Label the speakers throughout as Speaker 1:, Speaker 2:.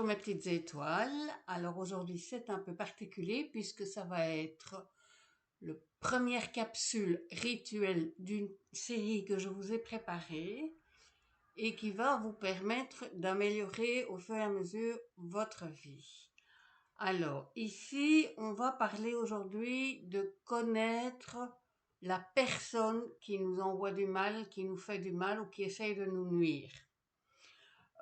Speaker 1: mes petites étoiles. Alors aujourd'hui c'est un peu particulier puisque ça va être la première capsule rituelle d'une série que je vous ai préparée et qui va vous permettre d'améliorer au fur et à mesure votre vie. Alors ici on va parler aujourd'hui de connaître la personne qui nous envoie du mal, qui nous fait du mal ou qui essaye de nous nuire.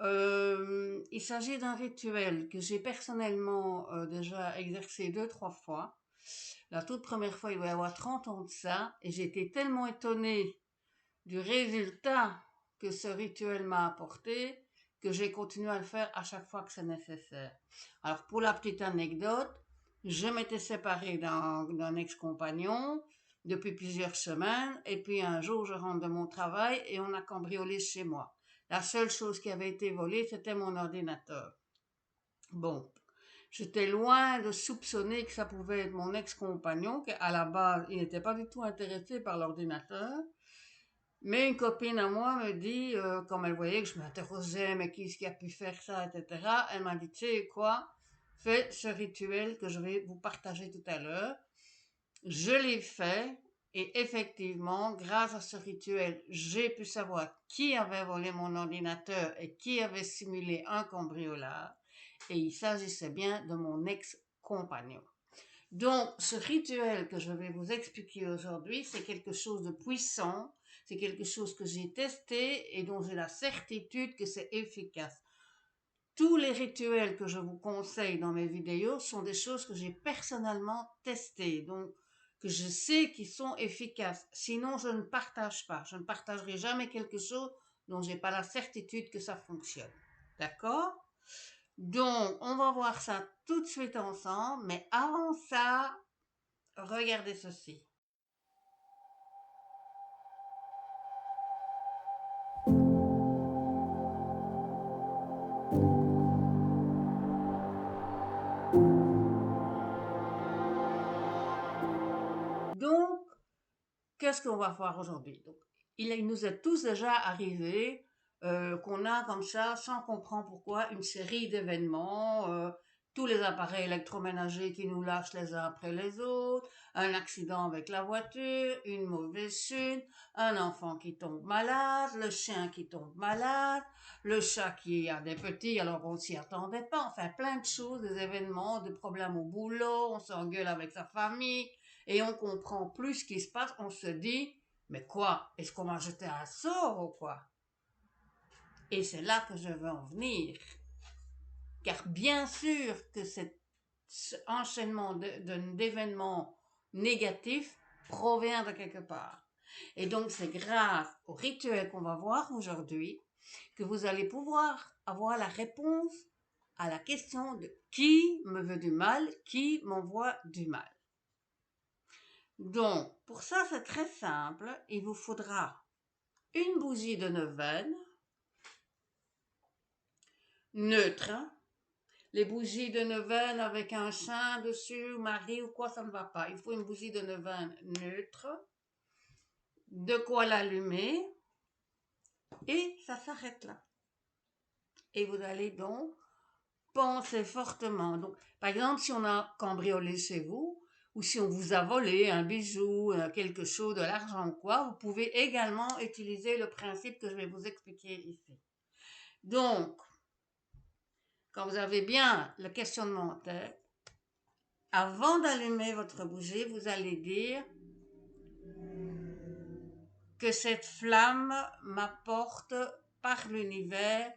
Speaker 1: Il s'agit d'un rituel que j'ai personnellement déjà exercé 2, 3 fois. La toute première fois, il doit y avoir 30 ans de ça, et j'ai été tellement étonnée du résultat que ce rituel m'a apporté que j'ai continué à le faire à chaque fois que c'est nécessaire. Alors pour la petite anecdote, je m'étais séparée d'un ex-compagnon depuis plusieurs semaines, et puis un jour je rentre de mon travail et on a cambriolé chez moi. La seule chose qui avait été volée, c'était mon ordinateur. Bon, j'étais loin de soupçonner que ça pouvait être mon ex-compagnon, qu'à la base, il n'était pas du tout intéressé par l'ordinateur. Mais une copine à moi me dit, comme elle voyait que je m'interrogeais, mais qui est-ce qui a pu faire ça, etc., elle m'a dit, tu sais quoi, fais ce rituel que je vais vous partager tout à l'heure. Je l'ai fait, et effectivement, grâce à ce rituel, j'ai pu savoir qui avait volé mon ordinateur et qui avait simulé un cambriolage, et il s'agissait bien de mon ex-compagnon. Donc, ce rituel que je vais vous expliquer aujourd'hui, c'est quelque chose de puissant, c'est quelque chose que j'ai testé et dont j'ai la certitude que c'est efficace. Tous les rituels que je vous conseille dans mes vidéos sont des choses que j'ai personnellement testées, donc que je sais qu'ils sont efficaces. Sinon, je ne partage pas. Je ne partagerai jamais quelque chose dont j'ai pas la certitude que ça fonctionne. D'accord? Donc, on va voir ça tout de suite ensemble, mais avant ça, regardez ceci. Donc, qu'est-ce qu'on va voir aujourd'hui? Donc, il nous est tous déjà arrivé qu'on a comme ça, sans comprendre pourquoi, une série d'événements, tous les appareils électroménagers qui nous lâchent les uns après les autres, un accident avec la voiture, une mauvaise chute, un enfant qui tombe malade, le chien qui tombe malade, le chat qui a des petits alors on s'y attendait pas, enfin plein de choses, des événements, des problèmes au boulot, on s'engueule avec sa famille, et on comprend plus ce qui se passe, on se dit, mais quoi, est-ce qu'on m'a jeté un sort ou quoi? Et c'est là que je veux en venir. Car bien sûr que cet enchaînement d'événements négatifs provient de quelque part. Et donc c'est grâce au rituel qu'on va voir aujourd'hui que vous allez pouvoir avoir la réponse à la question de qui me veut du mal, qui m'envoie du mal. Donc, pour ça, c'est très simple. Il vous faudra une bougie de neuvaine, neutre. Les bougies de neuvaine avec un saint dessus, Marie ou quoi, ça ne va pas. Il faut une bougie de neuvaine neutre. De quoi l'allumer. Et ça s'arrête là. Et vous allez donc penser fortement. Donc, par exemple, si on a cambriolé chez vous, ou si on vous a volé un bijou, quelque chose, de l'argent ou quoi, vous pouvez également utiliser le principe que je vais vous expliquer ici. Donc, quand vous avez bien le questionnement en tête, avant d'allumer votre bougie, vous allez dire que cette flamme m'apporte par l'univers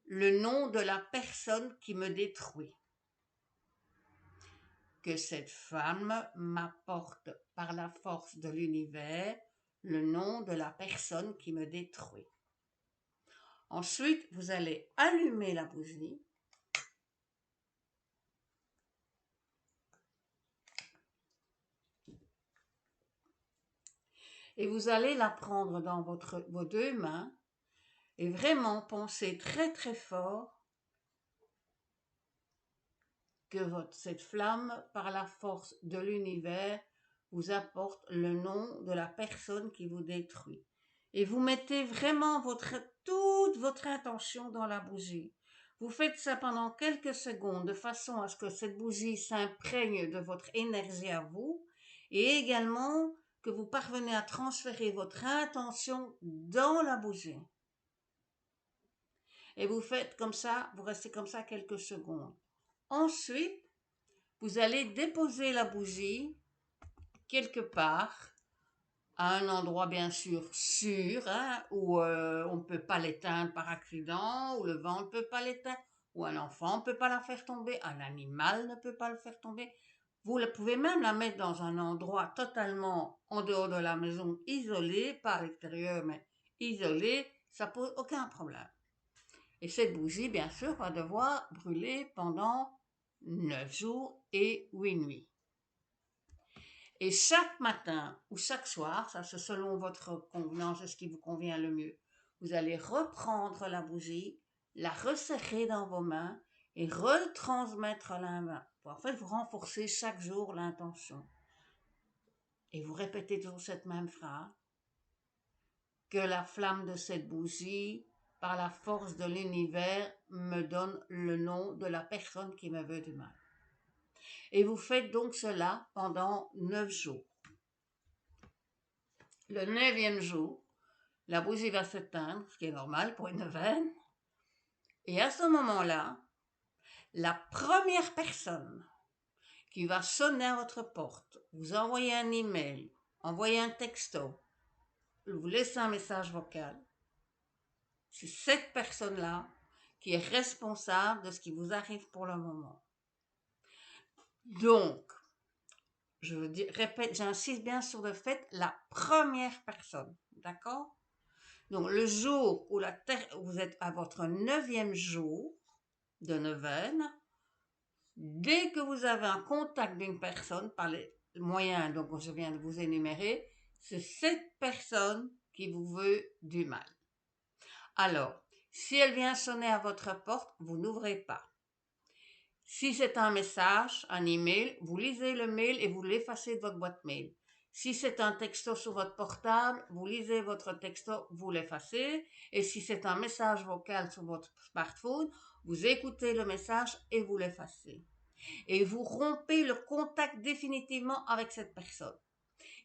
Speaker 1: le nom de la personne qui me détruit. Que cette femme m'apporte par la force de l'univers le nom de la personne qui me détruit. Ensuite, vous allez allumer la bougie et vous allez la prendre dans vos 2 mains et vraiment penser très très fort que cette flamme, par la force de l'univers, vous apporte le nom de la personne qui vous détruit. Et vous mettez vraiment toute votre intention dans la bougie. Vous faites ça pendant quelques secondes de façon à ce que cette bougie s'imprègne de votre énergie à vous et également que vous parvenez à transférer votre intention dans la bougie. Et vous faites comme ça, vous restez comme ça quelques secondes. Ensuite, vous allez déposer la bougie quelque part, à un endroit bien sûr sûr, hein, où on ne peut pas l'éteindre par accident, où le vent ne peut pas l'éteindre, où un enfant ne peut pas la faire tomber, un animal ne peut pas le faire tomber. Vous pouvez même la mettre dans un endroit totalement en dehors de la maison, isolé, pas à l'extérieur, mais isolé, ça pose aucun problème. Et cette bougie, bien sûr, va devoir brûler pendant 9 jours et 8 nuits. Et chaque matin ou chaque soir, ça c'est selon votre convenance et ce qui vous convient le mieux, vous allez reprendre la bougie, la resserrer dans vos mains et retransmettre la main. En fait, vous renforcez chaque jour l'intention. Et vous répétez toujours cette même phrase, que la flamme de cette bougie, par la force de l'univers, me donne le nom de la personne qui me veut du mal. Et vous faites donc cela pendant 9 jours. Le 9e jour, la bougie va s'éteindre, ce qui est normal pour une neuvaine. Et à ce moment-là, la première personne qui va sonner à votre porte, vous envoyer un email, envoyer un texto, vous laisser un message vocal, c'est cette personne-là qui est responsable de ce qui vous arrive pour le moment. Donc, répète, j'insiste bien sur le fait, la première personne, d'accord? Donc, le jour où vous êtes à votre 9e jour de neuvaine, dès que vous avez un contact d'une personne, par les moyens donc je viens de vous énumérer, c'est cette personne qui vous veut du mal. Alors, si elle vient sonner à votre porte, vous n'ouvrez pas. Si c'est un message, un email, vous lisez le mail et vous l'effacez de votre boîte mail. Si c'est un texto sur votre portable, vous lisez votre texto, vous l'effacez. Et si c'est un message vocal sur votre smartphone, vous écoutez le message et vous l'effacez. Et vous rompez le contact définitivement avec cette personne.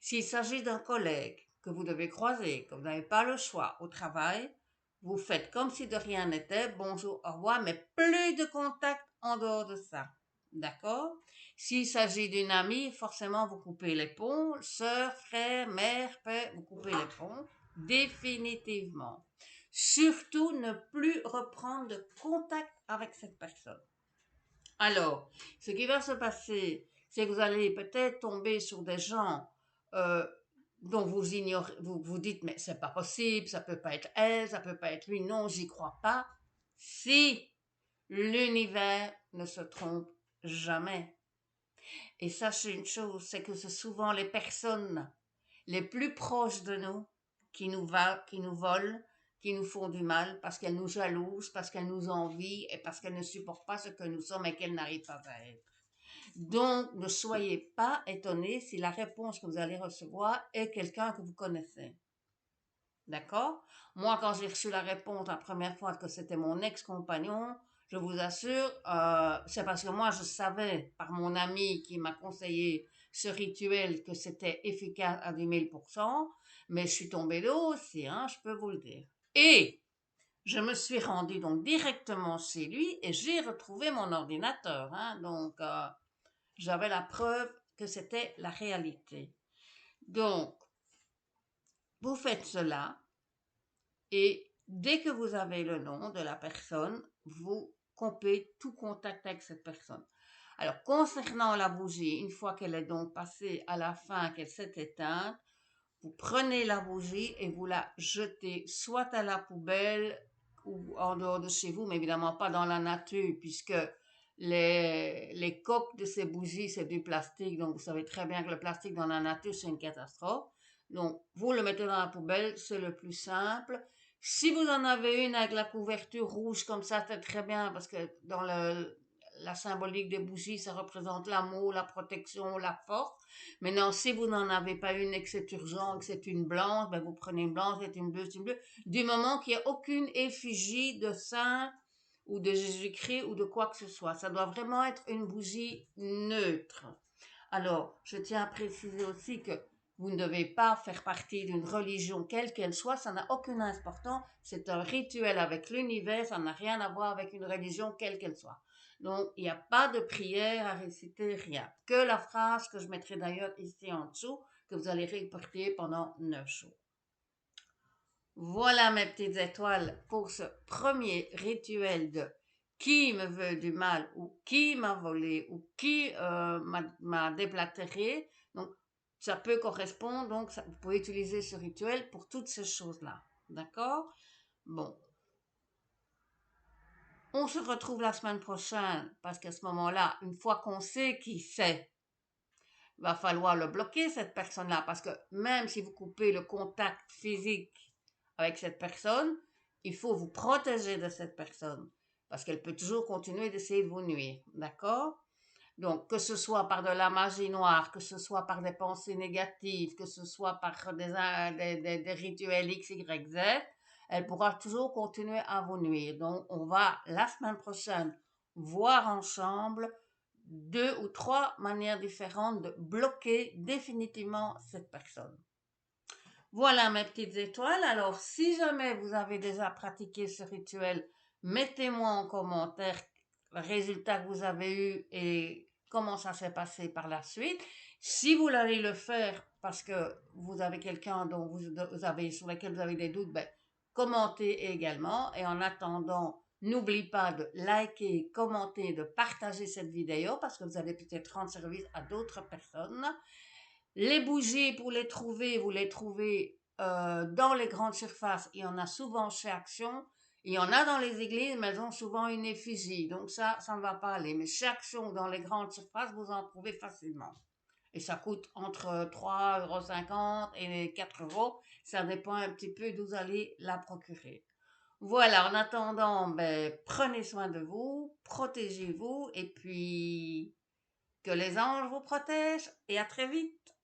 Speaker 1: S'il s'agit d'un collègue que vous devez croiser, que vous n'avez pas le choix au travail, vous faites comme si de rien n'était, bonjour, au revoir, mais plus de contact en dehors de ça. D'accord? S'il s'agit d'une amie, forcément, vous coupez les ponts, sœur, frère, mère, père, vous coupez les ponts, définitivement. Surtout, ne plus reprendre de contact avec cette personne. Alors, ce qui va se passer, c'est que vous allez peut-être tomber sur des gens euh, dont vous ignorez, vous dites, mais c'est pas possible, ça peut pas être elle, ça peut pas être lui, non, j'y crois pas. Si l'univers ne se trompe jamais. Et sachez une chose, c'est que c'est souvent les personnes les plus proches de nous qui nous volent, qui nous font du mal parce qu'elles nous jalousent, parce qu'elles nous envient et parce qu'elles ne supportent pas ce que nous sommes et qu'elles n'arrivent pas à être. Donc, ne soyez pas étonnés si la réponse que vous allez recevoir est quelqu'un que vous connaissez. D'accord? Moi, quand j'ai reçu la réponse la première fois que c'était mon ex-compagnon, je vous assure, c'est parce que moi, je savais par mon ami qui m'a conseillé ce rituel que c'était efficace à 10 000%, mais je suis tombée de haut aussi, hein, je peux vous le dire. Et je me suis rendue donc directement chez lui et j'ai retrouvé mon ordinateur, hein, donc j'avais la preuve que c'était la réalité. Donc, vous faites cela. Et dès que vous avez le nom de la personne, vous coupez tout contact avec cette personne. Alors, concernant la bougie, une fois qu'elle est donc passée à la fin, qu'elle s'est éteinte, vous prenez la bougie et vous la jetez soit à la poubelle ou en dehors de chez vous, mais évidemment pas dans la nature, puisque les coques de ces bougies, c'est du plastique, donc vous savez très bien que le plastique dans la nature, c'est une catastrophe. Donc, vous le mettez dans la poubelle, c'est le plus simple. Si vous en avez une avec la couverture rouge comme ça, c'est très bien, parce que dans la symbolique des bougies, ça représente l'amour, la protection, la force. Maintenant, si vous n'en avez pas une et que c'est urgent, que c'est une blanche, ben vous prenez une blanche, c'est une bleue, c'est une bleue. Du moment qu'il n'y a aucune effigie de saint ou de Jésus-Christ ou de quoi que ce soit. Ça doit vraiment être une bougie neutre. Alors, je tiens à préciser aussi que vous ne devez pas faire partie d'une religion quelle qu'elle soit, ça n'a aucune importance, c'est un rituel avec l'univers, ça n'a rien à voir avec une religion quelle qu'elle soit. Donc, il n'y a pas de prière à réciter, rien. Que la phrase que je mettrai d'ailleurs ici en dessous, que vous allez répéter pendant 9 jours. Voilà mes petites étoiles pour ce premier rituel de qui me veut du mal ou qui m'a volé ou qui m'a déblatéré. Donc, ça peut correspondre, donc vous pouvez utiliser ce rituel pour toutes ces choses-là. D'accord? Bon, on se retrouve la semaine prochaine parce qu'à ce moment-là, une fois qu'on sait qui c'est, il va falloir le bloquer, cette personne-là, parce que même si vous coupez le contact physique avec cette personne, il faut vous protéger de cette personne, parce qu'elle peut toujours continuer d'essayer de vous nuire, d'accord? Donc, que ce soit par de la magie noire, que ce soit par des pensées négatives, que ce soit par des rituels X, Y, Z, elle pourra toujours continuer à vous nuire. Donc, on va la semaine prochaine voir ensemble 2 ou 3 manières différentes de bloquer définitivement cette personne. Voilà mes petites étoiles. Alors, si jamais vous avez déjà pratiqué ce rituel, mettez-moi en commentaire le résultat que vous avez eu et comment ça s'est passé par la suite. Si vous allez le faire parce que vous avez quelqu'un dont vous avez, sur lequel vous avez des doutes, ben, commentez également. Et en attendant, n'oublie pas de liker, commenter, de partager cette vidéo parce que vous allez peut-être rendre service à d'autres personnes. Les bougies, pour les trouver, vous les trouvez dans les grandes surfaces. Il y en a souvent chez Action. Il y en a dans les églises, mais elles ont souvent une effigie. Donc ça ne va pas aller. Mais chez Action, dans les grandes surfaces, vous en trouvez facilement. Et ça coûte entre 3,50 € et 4 €. Ça dépend un petit peu d'où vous allez la procurer. Voilà, en attendant, ben, prenez soin de vous, protégez-vous et puis que les anges vous protègent et à très vite.